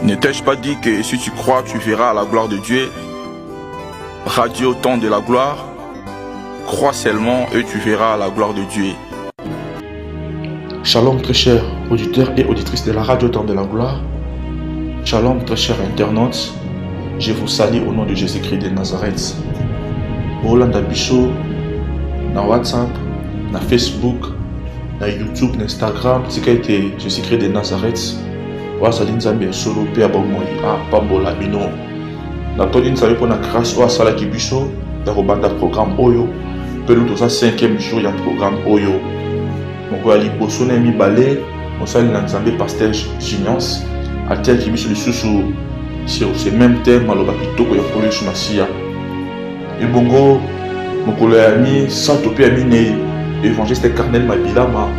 Ne t'ai-je pas dit que si tu crois, tu verras la gloire de Dieu? Radio Temps de la gloire, crois seulement et tu verras la gloire de Dieu. Shalom très chers auditeurs et auditrices de la radio Temps de la gloire. Shalom très chers internautes. Je vous salue au nom de Jésus-Christ de Nazareth. Rolanda Bicho, na WhatsApp, na Facebook, na YouTube, na Instagram, c'est été Jésus-Christ de Nazareth. Wazali nzambe solo pe abomoi a pambola bino. Na toni nzambe pour na grâce wa sala kibiso da robanda programme oyo. Pe nous toza 5e jour ya programme oyo. Moko ali boso na mi balé, mosali na nzambe pasteur Gignas a tel kibiso lisusu sur ce même thème maloba kitoko ya polo yesu masia. Et bongo mokolo ya mi santo pe ami ne évangéliste Carnel Mabilama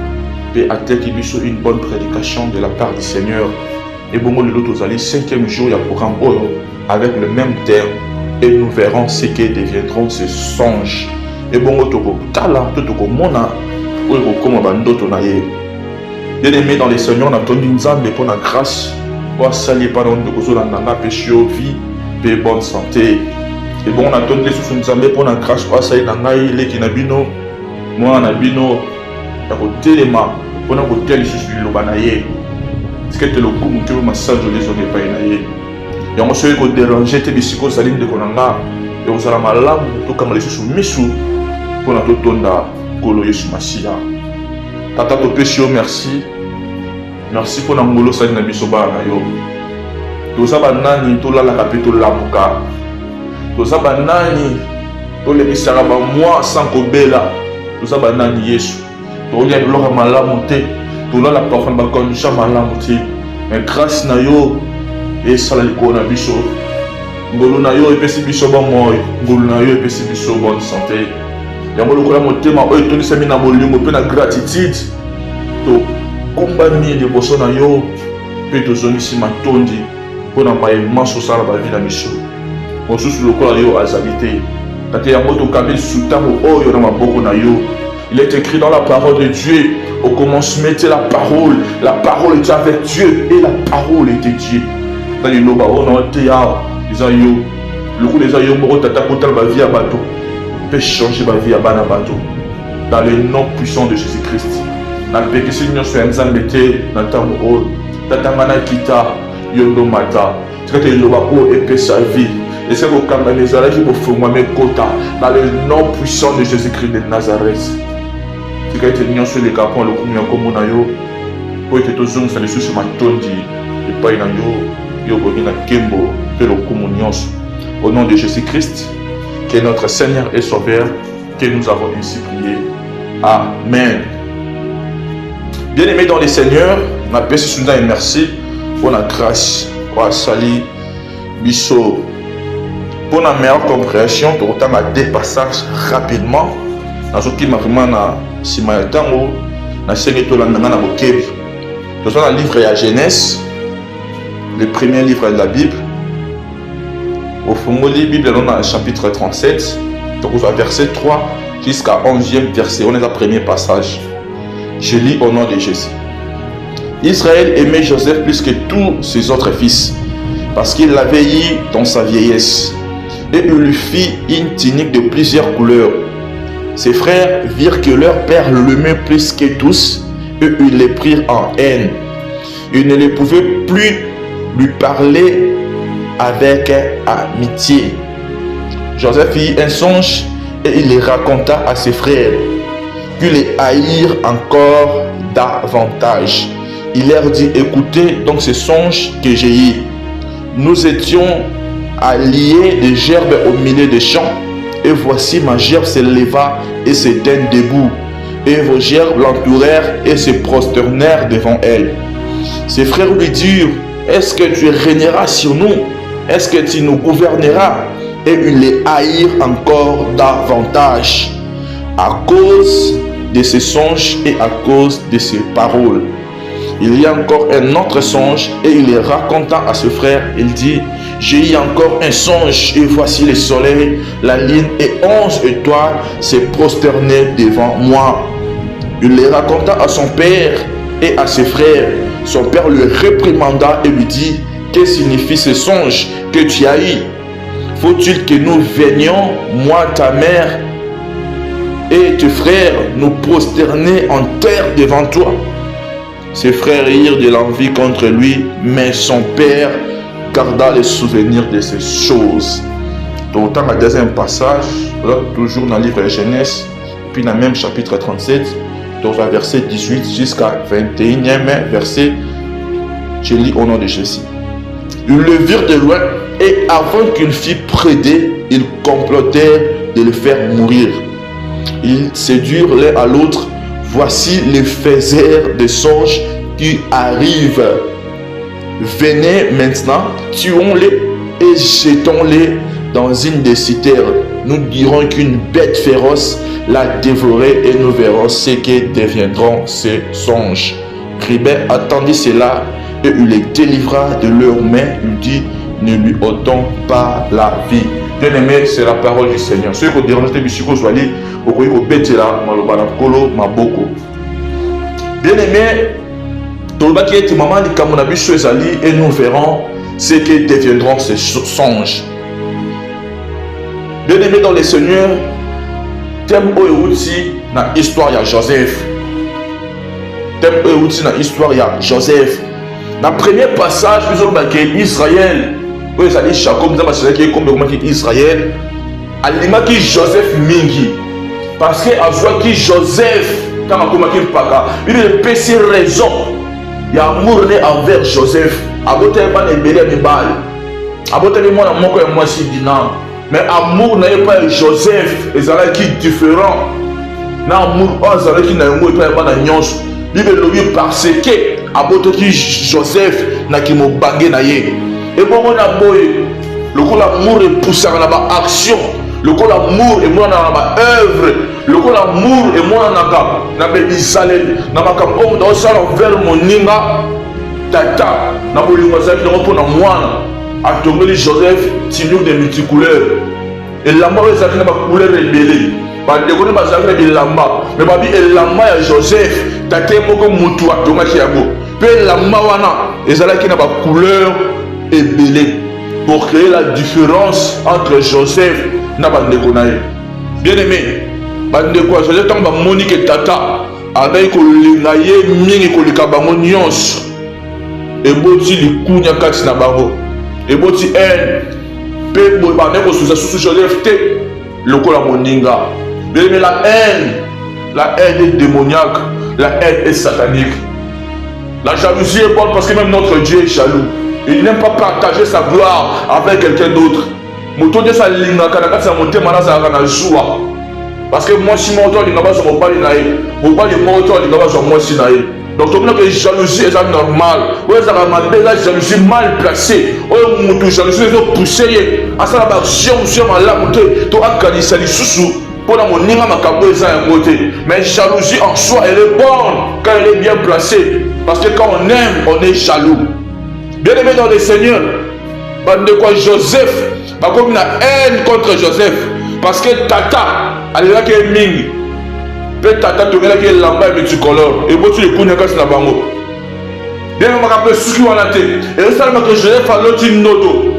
pe a tel kibiso une bonne prédication de la part du Seigneur. Et bon, le lot aux 5e jour, il y a un programme avec le même thème. Et nous verrons ce que deviendront ces songes. Et bon, bien aimé dans les Seigneurs, on a donné une âme pour la grâce. Pour saluer par nous, nous avons péché au vie, et bonne santé. Et bon, on a donné les âmes pour la grâce. Pour saluer dans les kinabino, moi, on a bino, à côté des mains, pour nous côté les sous le banaye. C'est que le coup que vous massage les hommes pas inaye. Et on se fait déranger tes bisicos saline de konanga. Et on s'en malade tout comme les sous misou pour notre tonda kolo yesu masia. Tata to péché merci. Merci pour n'angolo saline biso ba na yo. To sa banani to la capitole lamuka. To sa banani to le bisara ba moi sans kobela. To sa banani yesu. To lia lora malamonte. La parole va conduire malamuti mais grâce na yo et sala likona biso ngolo na yo epesi biso ba moyo ngolo na yo epesi biso bonne santé yango lokola motema oyo tonisami na molimo pe na gratitude to kombani liboso na yo pe tozongisi matondi mpona mayema sosala bavi na biso mosusu lokola yo azali te tate yango tokambi lisusu ntango oyo na maboko na yo. Il est écrit dans la parole de Dieu, au commencement était la parole était avec Dieu et la parole était Dieu. Dans les loba, on a été les aïeux, le coup des aïeux, on a tapé ma vie à bateau, peut changer ma vie à bateau. Dans le nom puissant de Jésus-Christ. Dans le péché, Seigneur, c'est un zambété, dans ta mort, tatamana kita, yondo mata, c'est que le loba épée sa vie. Et c'est qu'au camp des alliés qui me font moi mes quotas, dans le nom puissant de Jésus-Christ de Nazareth. C'est que tu sur les capons, le communion comme on a yo, pour que tu zones, ça les sous ma tondi, et pas une yo, na kembo, que le communion. Au nom de Jésus-Christ, qui est notre Seigneur et Sauveur, que nous avons ainsi prié. Amen. Bien aimé dans les Seigneurs, ma paix et merci pour la grâce, pour la salut, biso. Pour la meilleure compréhension, tu as deux passages rapidement. Dans ce qui m'a vraiment si ma tango na sengi to landa na bokebi. Dans le livre de la Genèse, le premier livre de la Bible, au fond de la Bible, dans le chapitre 37, donc verset 3 jusqu'à 11e verset, on est le premier passage. Je lis au nom de Jésus. Israël aimait Joseph plus que tous ses autres fils, parce qu'il l'avait eu dans sa vieillesse, et il lui fit une tunique de plusieurs couleurs. Ses frères virent que leur père l'aimait plus que tous, et ils les prirent en haine. Ils ne les pouvaient plus lui parler avec amitié. Joseph fit un songe et il les raconta à ses frères, puis les haïrent encore davantage. Il leur dit: écoutez donc ce songe que j'ai eu. Nous étions alliés des gerbes au milieu des champs. Et voici ma gerbe se leva et se tint debout. Et vos gerbes l'entourèrent et se prosternèrent devant elle. Ses frères lui dirent: est-ce que tu régneras sur nous? Est-ce que tu nous gouverneras? Et ils les haïrent encore davantage à cause de ces songes et à cause de ces paroles. Il y a encore un autre songe et il les raconta à ses frères. Il dit: j'ai eu encore un songe et voici le soleil, la lune et 11 étoiles se prosternaient devant moi. Il les raconta à son père et à ses frères. Son père le réprimanda et lui dit: Que signifie ce songe que tu as eu? Faut-il que nous venions, moi, ta mère et tes frères, nous prosterner en terre devant toi? Ses frères eurent de l'envie contre lui, mais son père garda le souvenir de ces choses. Donc, dans le deuxième passage, toujours dans le livre de Genèse, puis dans le même chapitre 37, donc verset 18 jusqu'à 21e verset, je lis au nom de Jésus. Ils le virent de loin et avant qu'il fût près d'eux, ils complotèrent de le faire mourir. Ils séduirent l'un à l'autre. Voici les faiseurs de songes qui arrivent. Venez maintenant, tuons-les et jetons-les dans une des citernes. Nous dirons qu'une bête féroce l'a dévoré et nous verrons ce que deviendront ces songes. Ribet attendit cela et il les délivra de leurs mains. Il dit, ne lui ôtons pas la vie. Bien aimé, c'est la parole du Seigneur. Ceux qui ont dérangé Bishiko Zwali, au Betela, Malobana Kolo, Maboko. Bien aimé, Tolbaki est maman de Kamunabi Zwali et nous verrons ce que deviendront ces songes. Bien aimé dans le Seigneur, thème Oeuti dans l'histoire de Joseph. Thème Oeuti dans l'histoire de Joseph. Dans le premier passage, nous avons dit Israël. Vous allez Jacob, nous avons dit comme Israël. Alimaki Joseph Mingi. Parce que à soi qui Joseph, quand on a paka, il a péché raison. Il y a amour envers Joseph. Abote pas les bébés de balles. Abote les mots dans mon cœur moi si dinam. Mais amour n'est pas Joseph. Et ça qui différent. N'amour pas qui n'a pas de nyons. Bible lobby parce que abote qui Joseph n'a qui mo bangé na ye. Et bon on a boy. Le coup l'amour est poussé dans la action. Le coup l'amour est moi dans la œuvre. Le coup l'amour est moi dans la Israël. Dans ma campagne dans ça envers mon ninga tata. Na bolingo ça qui repose dans moi. A tombé Joseph tinure de multicouleurs. Et lamba ça qui n'a pas couleur rebelle. Ba déconner ba ça qui lamba. Mais ba bi lamba ya Joseph tata moko mutu a tonga kiago. Pe lamba wana ezala qui n'a pas couleur rebelle. Pour créer la différence entre Joseph et Nabandekounaï. Bien aimé, Bandekounaï, Joseph Tamba Monique et Tata, avec Olingaye, Ming et Kolikabango Nyons, et Boti Likunya Kats Nabango, et Boti N, Pebo Baneko sous Joseph T, le Kola Moninga. Bien aimé, la haine est démoniaque, la haine est satanique. La jalousie est bonne parce que même notre Dieu est jaloux. Il n'aime pas partager sa gloire avec quelqu'un d'autre. Parce que moi, si mon tour, il n'a pas son mobile, mon tour, il n'a pas son moi, si donc, tout le monde que jalousie est normal. Oui, ça va m'aider, la jalousie mal placée. Oui, mon jalousie est poussée. À ça, la action, sur ma lame, tu as gagné ça, les sous-sous. Pour la monnaie, ma caboué, ça à côté. Mais jalousie en soi, elle est bonne quand elle est bien placée. Parce que quand on aime, on est jaloux. Bien aimé dans le Seigneur, de quoi Joseph, comme une haine contre Joseph, parce que Tata, elle est là qui est ming, peut Tata, tu es là qui est lamba et multicolore, et bon tu les connais quand c'est la bango. Bien aimé, je me suis dit, et ça que Joseph a l'autre noto,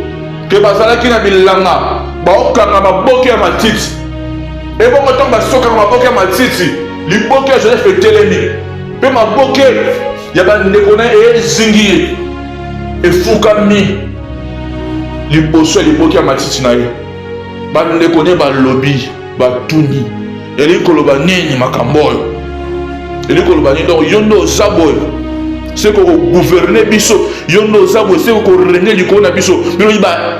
que Bazala qui n'a pas langa, Baokanga ma boke à ma tite, et bon temps ma soka ma boke à ma tite, les boke à Joseph est télémi, puis ma boke, il y a pas de déconner et zingi. Et Foukami, les bosseux et les boquets à Matitinaï, ne connaît pas le lobby, Tuni, et les Kolobani, Makamboy, et les Kolobani, donc Yondo Zaboy, c'est qu'on gouverne Bisso, Yondo Zaboy, c'est qu'on rené du Kona Bisso, mais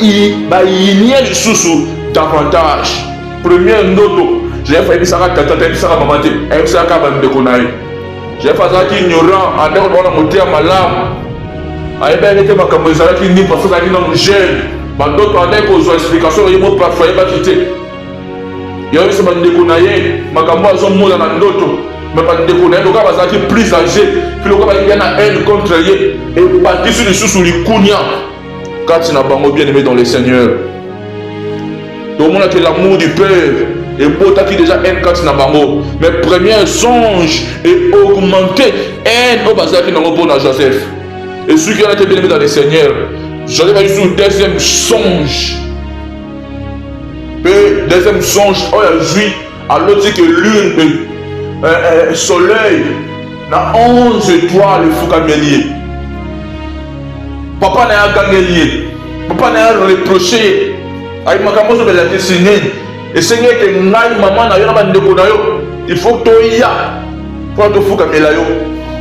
il y a des sous davantage. Premier noto, j'ai fait ça à Tata, ça à Mamate, et ça à Bande de Konaï. J'ai fait ça qui ignorant, en dehors de la montée à ma lame. Aïe était ma caméra qui n'y pas ça qui dans le gel. D'autres années qu'aux explications, il m'a pas fait pas quitter. Il y a eu ce man déconnaillé, ma caméra sont morts dans l'autre. Mais pas déconnaillé, le gars va être plus âgé. Puis le gars va y a haine contre lui. Et parti sur les sous les cougnans. Quand tu n'as pas bien aimé dans le Seigneur. Tout le monde a que l'amour du Père. Et pour ta qui déjà haine quand tu n'as pas mot. Mais premier songe est augmenté. Haine au bazar qui n'a pas bon à Joseph. Et ceux qui ont été bien aimés dans le Seigneur, Joseph a eu deuxième songe. Le deuxième songe, on a vu à l'autre que lune, soleil, na 11 étoiles foucamélier. Papa n'a pas gagné. Papa n'a pas reproché. Aïe, ma camoufle de la dessinée. Et c'est que maman n'a pas de il faut que tu y ailles. Pour te foucamélier.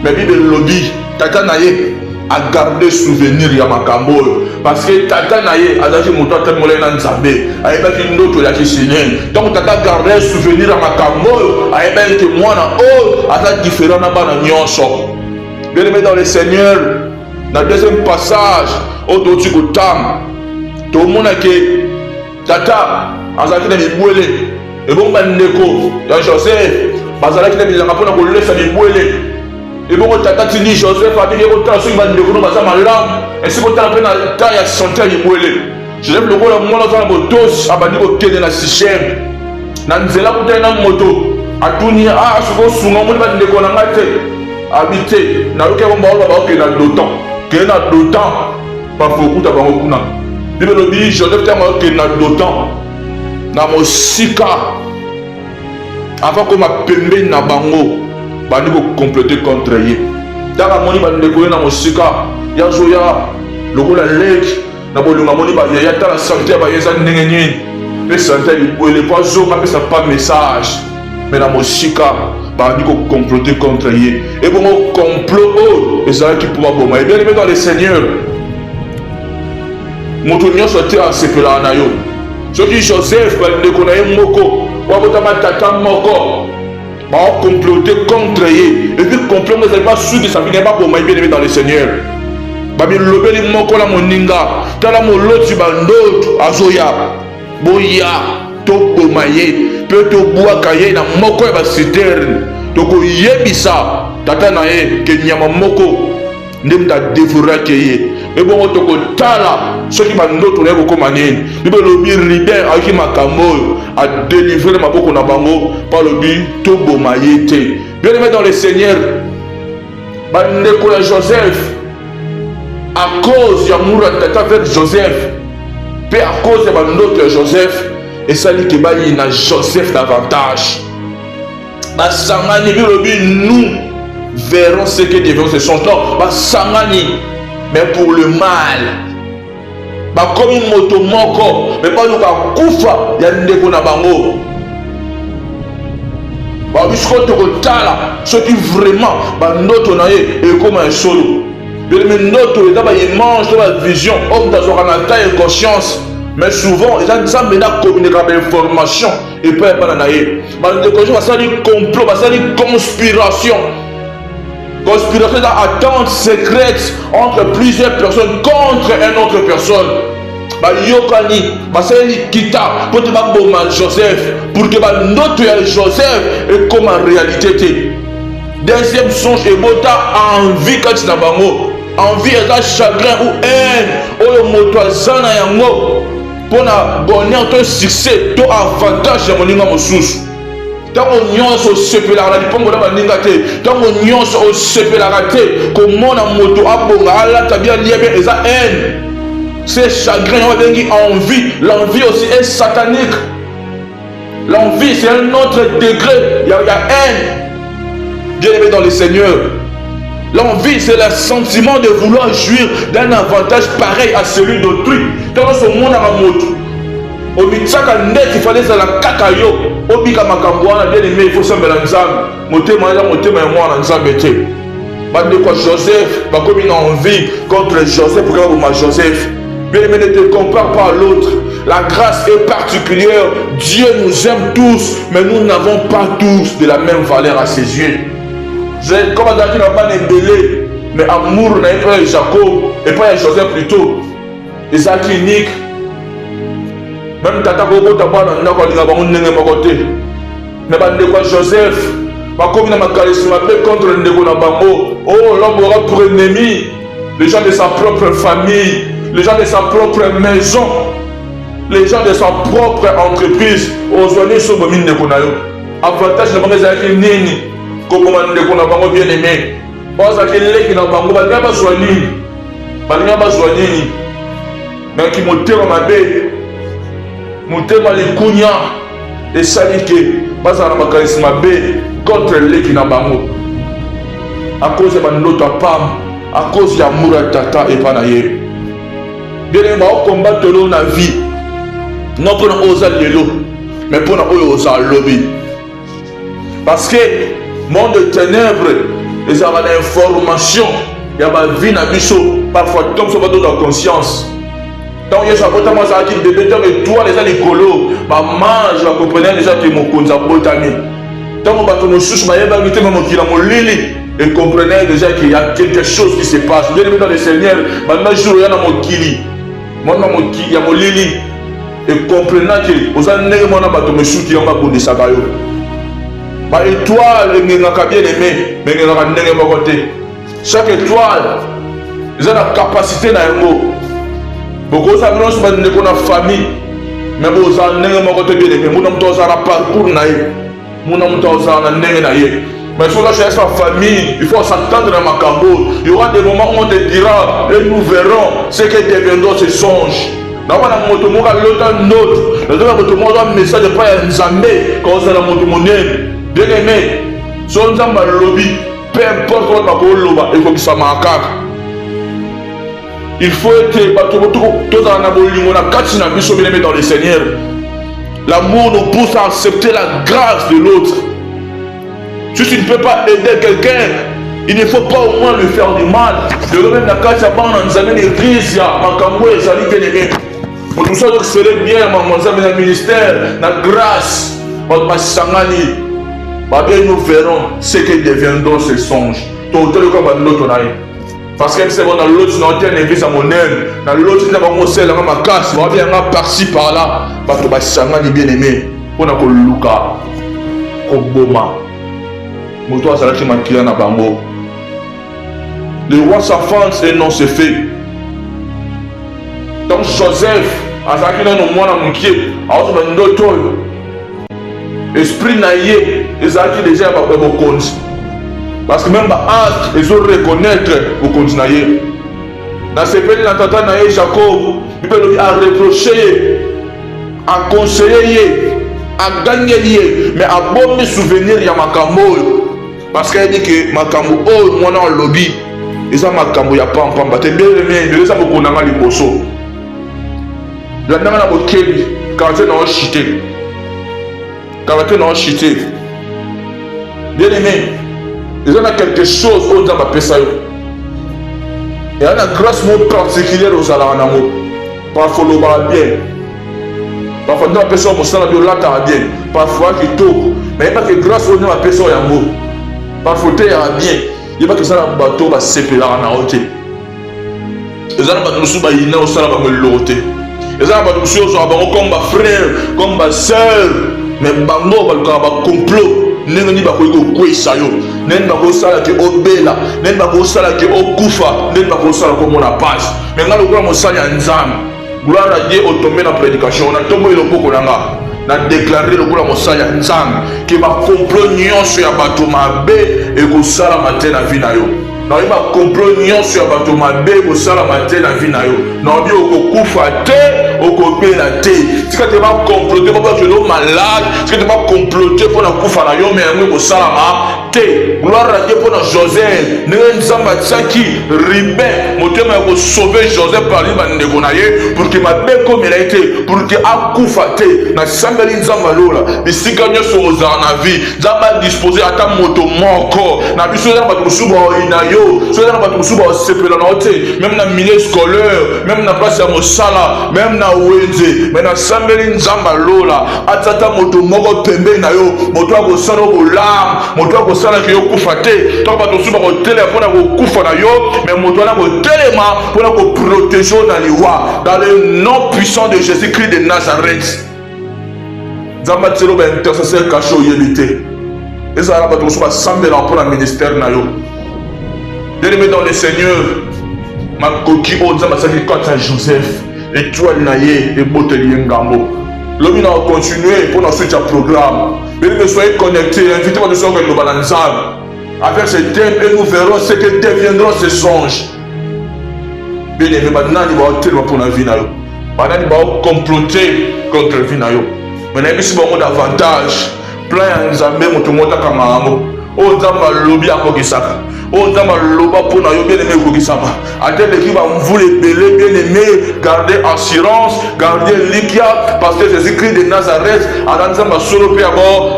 Mais Bible lobby, tata naye a gardé souvenir ya makambo parce que tata naye a daté moto tel molé na nzambe a eba ki ndoto ya kisinen donc tata gardé souvenir ya makambo a eba que moi na oh ata différent na bana nyonso. Bien aimé dans le Seigneur, dans le deuxième passage au dotu kotam to mona ke tata azaki na mibwele et bon bandeko ya Joseph bazalaki na bilanga pona ko lesa mibwele. Et bon, tata tini Joseph a dit que tu as su bande de nous basa malam et si vous avez na taille à santé à yebwele. Joseph le rôle moi dans motos abandi ko kende na système. Na nzela kuta na moto atuni a suko sunga mun bande ko na ngate habité na loke bomba ba ke na dotan ke na dotan pa fokuta ba kuna. Bible le dit Joseph tama ke na dotan na mosika avant que ma pembe na bango bandi ko compléter contre ye tanga moni bande ko na mosika ya zoya lokola leki na bolunga moni ba ya tala santé ba yeza ndenge nini pe santé il pas zonga pe ça pas message mais na mosika bandi ko compléter contre ye et bon complot et ça qui pouvoir bon et bien aimé dans le Seigneur moto nyonso te a sepela na yo soki Joseph bande ko na ye moko wa botama tata moko va comploter contre eux. Et puis complot, mais pas sûr que ça ne pas pour moi bien aimé dans le Seigneur. Babi lobeli moko la moninga, tala moloti bandot azoya, boya, to bomaye, pe to boa kaye na moko ba citerne, to ko yebisa, tata na e ke nyama moko ndemta dévorer keye. Et bon to ko tala, ceux qui bandot to lebo komanene. Bible lobi leader aki makambo a délivré ma boko na bango par le but to bomayete. Bien aimé dans le Seigneur, bandeko ya Joseph à cause ya moura tata avec Joseph, puis à cause de bandoto ya Joseph et ça dit que ba y na Joseph davantage. Ba sangani bi lobi nous verrons ce que devons se son temps. Ba sangani mais pour le mal. Ba comme moto moko mais pas nous ka kufa ya ndeko na bango. Ba bisko to kotala ce qui vraiment ba ndoto na ye et comme un solo. Mais ndoto et d'abord il mange de la vision homme dans son taille conscience mais souvent les gens semblent na communiquer avec information et pas na ye. Ba ndeko jo ça dit complot, ça dit conspiration. Conspiration d'attente secrète entre plusieurs personnes contre une autre personne. Ba yokani, ba sali kita pour te ba boma Joseph pour que ba note ya Joseph et comme en réalité te. Deuxième songe et bota envie quand na bango. Envie et chagrin ou haine ou moto azana yango pour na bonheur to succès to avantage ya moninga mosusu. Tango nyonso sepelaka lipongo na baninga te tango nyonso osepelaka te komona moto abonga alata bien liebe eza haine c'est chagrin on bengi envie. L'envie aussi est satanique. L'envie c'est un autre degré, il y a haine. Bien aimé dans le Seigneur, l'envie c'est le sentiment de vouloir jouir d'un avantage pareil à celui d'autrui. Dans ce monde à moto au mitaka net il fallait ça la kaka yo obika makambo wana bien aimé il faut sembela nzambe motema ya mwana nzambe te. Bande quoi Joseph ba comme une envie contre Joseph pour que Joseph bien aimé ne te compare pas à l'autre. La grâce est particulière. Dieu nous aime tous mais nous n'avons pas tous de la même valeur à ses yeux. Comme David n'a pas ébélé mais amour n'a pas Jacob et pas Joseph plutôt Isaac unique. Même tata koko tabana na ko linga bango ndenge moko te. Mais bande quoi Joseph ba comme na makalisi mabe contre ndeko na bango. Oh l'homme aura pour ennemi les gens de sa propre famille, les gens de sa propre maison, les gens de sa propre entreprise. Ozwani so bomi ndeko na yo. Avantage na bango ezaki nini? Koko ndeko na bango bien aimé. Oza keleki na bango ba ba zwani. Ba ba zwani. mais qui motema mabe motema likunya esali ke bazala na makanisi mabe contre leki na bango à cause ya bandoto ya pamba, à cause ya amour ya tata epa na ye. Bien baocombattre lo na vie non mpona oyo oza lelo mais mpona oyo oza lobi, parce que monde de ténèbres ezalaka na information ya bavie na biso parfois ntango so bato na conscience ntango yesu abotama azalaki bebe ntango étoile eza likolo bamange bakomprenere déjà ke mokonzi abotami ntango bato mosusu bayebaki te ma mokili ya molili et comprenez déjà qu'il y a quelque chose qui se passe. Bien aimé dans le Seigneur, maintenant jour il y a mokili, moi mokili, il y a molili et comprenez que aux années moi na bato mesu qui on va bonder ça bayo. Ba étoile ngengaka bien aimé, mais ngengaka ndenge moko te. Chaque étoile, ils ont la capacité na yango. Beaucoup ça nous ba ndeko na famille, mais aux années moko te bien aimé, mon mto za na parcours na ye. Mon mto za na ndenge na ye. Mais sur la chaise sa famille, il faut s'attendre à Macambo. Il y aura des moments où on te dira, et nous verrons ce que deviendront ces songes. Dans la moto, on a l'autre note. Dans la moto, on a un message de pas un zamé quand on a la moto monnaie. Bien aimé, si on a un lobby, peu importe what on loba, il faut que ça marque. Il faut être tout dans la bolingo, on a quatre nabiso bien aimé dans le Seigneur. L'amour nous pousse à accepter la grâce de l'autre. Si tu ne peux pas aider quelqu'un, il ne faut pas au moins lui faire du mal. De même, la carte à bande, nous amène l'église, ma cambo et Zali bien-aimé. Pour tout ça, donc, serait bien, nous amène le ministère, la grâce, notre sangani. Nous verrons ce que deviendront ces songes. Tout le temps, l'autre parce que c'est bon, dans l'autre, dans l'église à mon aile, dans l'autre, dans mon sel, dans ma casse, on va bien par-ci, par-là. Parce que sangani bien-aimé, on a que Luka, Koboma. Moto azalaki makila na bango. Le roi s'avance et non se fait. Donc Joseph azalaki nano mwana mokie aozoba ndoto oyo esprit na ye ezalaki déjà ya bokonzi, parce que même baange ezo reconnaître bokonzi na ye. Na sepeli na tata na ye Jacob mpe lobi areproche ye, aconseille ye, agangeli ye, mais abombi souvenir ya makambo oyo. Parce qu'elle dit que makambo oh moi non lobby et ça makambo ya pam pam te bien aimé de ça beaucoup na liboso la ndanga na bokeli quartier na chité bien aimé ils ont quelque chose au dans ma pesa yo et a une grâce mo particulière aux alana mo parfois le ba bien parfois dans pesa mo sala de la ta bien parfois qui tout mais pas que grâce au dans ma pesa ya mo parfois il y a bien, il n'y a pas que ça dans le bateau va séparer en haute. Et ça dans le bateau va y aller, ça va me l'ôter. Et ça dans le bateau va comme frère, comme sœur, mais bango va le complot. N'enni va quoi ça yo, n'enni va quoi ça qui obéla, n'enni va quoi ça qui okufa, n'enni va quoi ça comme on a page. Mais là le grand mon sali anzam, gloire à Dieu au tomber la prédication, on a tombé le poko langa. Na déclaré le gouvernement Mosala Nzam qui va complot nyonso ya bato mabe et ko sala matin na vie na yo. Na il va complot nyonso ya bato mabe ko sala matin na vie na yo. Na bi okokufa te, okobela te. Si ka te va comploter pour que l'homme malade, si ka te va comploter pour na kufa na yo mais ngo ko sala ma te. Gloire à Dieu pour na Joseph. Ne nzamba tsaki ribe motema ko sauver Joseph par lui bandeko na ye pour que mabe comme il a été pour que akufa te na sambeli nzamba lola bisika nyoso ozala na vie nzamba disposer ata moto moko na biso na bato musuba ina yo so na bato musuba sepela na ote même na milieu scolaire même na place ya mosala même na wenze mais na sambeli nzamba lola atata moto moko pembe na yo moto akosala olam moto akosala ke yo kufa te to bato musuba ko telefona ko kufa na yo mais moto na ko telema pour ko protéger na liwa dans le nom puissant de Jésus-Christ de Nazareth. Zamba tselo ba intercesseur caché yebité. Et ça va bato musuba sambela pour le ministère na yo. Bien-aimé dans le Seigneur, ma coquille au Zamba saki quand Joseph étoile naie et botelier ngambo. L'homme a continué pour notre suite à programme. Bien-aimé, soyez connectés, invitez-moi de sortir le balançable. Avec ce thème, et nous verrons ce que deviendront ces songes. Bien-aimé, maintenant il va tellement pour la vie na yo. banani baocomploter contre vie na yo me nayebisi bango davantage plan ya nzambe moto motakanga yango oyo nzambe alobi akokisaka oyo nzambe aloba mpo na yo bien aimé ekokisama ateleki bamvula ebele bien aimé garder assurance garder likia parce que jésus christ de nazareth aza nzambe asolo mpe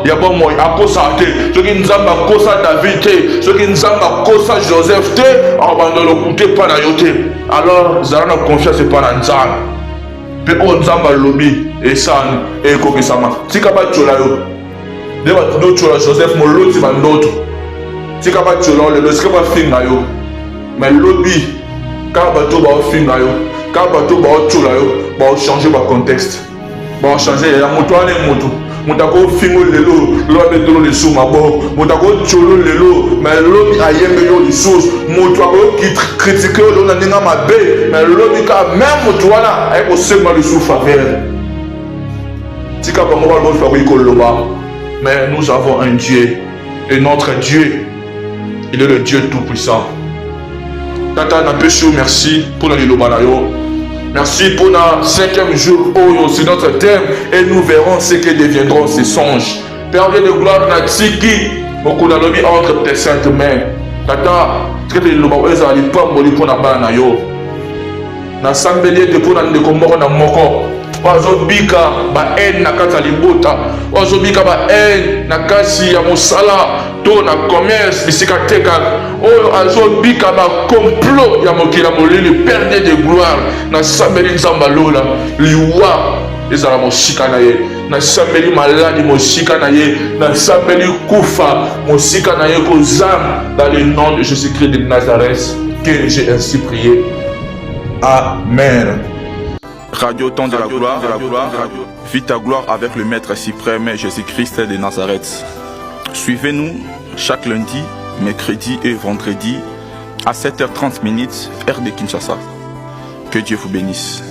ya bomoi akosaka te soki nzambe akosa david te soki nzambe akosa joseph te akobanda loku te mpa na yo te alors zala na confiance epa na nzambe mpe oyo nzambe alobi esani ekokisama tika batyola yo nde bato dotyola joseph moloti bandoto tika batyola yo lelo sika bafinga yo me lobi kaka bato baofinga yo kaka bato baotyola yo baochange bacontexte baochange ya moto wana moto akofinga lelo lo abetolo lisusu maboko moto akotyolo lelo me lobi ayembe yo lisusu moto akokritike yo lelo na ndenge mabe me lobi kaka meme moto wana ayekosenga lisusu faveur tika bango balobi bakoki koloba. Mais nous avons un Dieu, et notre Dieu, il est le Dieu tout-puissant. Tata, merci pour la Lilobanayo. Merci pour le 5e jour, oh, c'est notre thème, et nous verrons ce que deviendront ces songes. Père de gloire, Natsiki, beaucoup d'alobi entre tes saintes mains. Tata, ce que les Lilobanayo, ils n'arrivent pas à mourir pour la banayo. Na sambeli de pour la Ndekomoko na moko. Wazobika ba haine na kati ya libota wazobika ba haine na kasi ya mosala to na commerce bisika teka oyo azobika ba complot ya mokila molili perdre de gloire na sambeli nzamba lola liwa ezala mosika na ye na sambeli maladi mosika na ye na sambeli kufa mosika na ye kozam dans le nom de Jésus-Christ de Nazareth que j'ai ainsi prié. Amen. Radio Temps de la gloire, vis ta gloire avec le Maître suprême Jésus-Christ de Nazareth. Suivez-nous chaque lundi, mercredi et vendredi à 7h30 heure de Kinshasa. Que Dieu vous bénisse.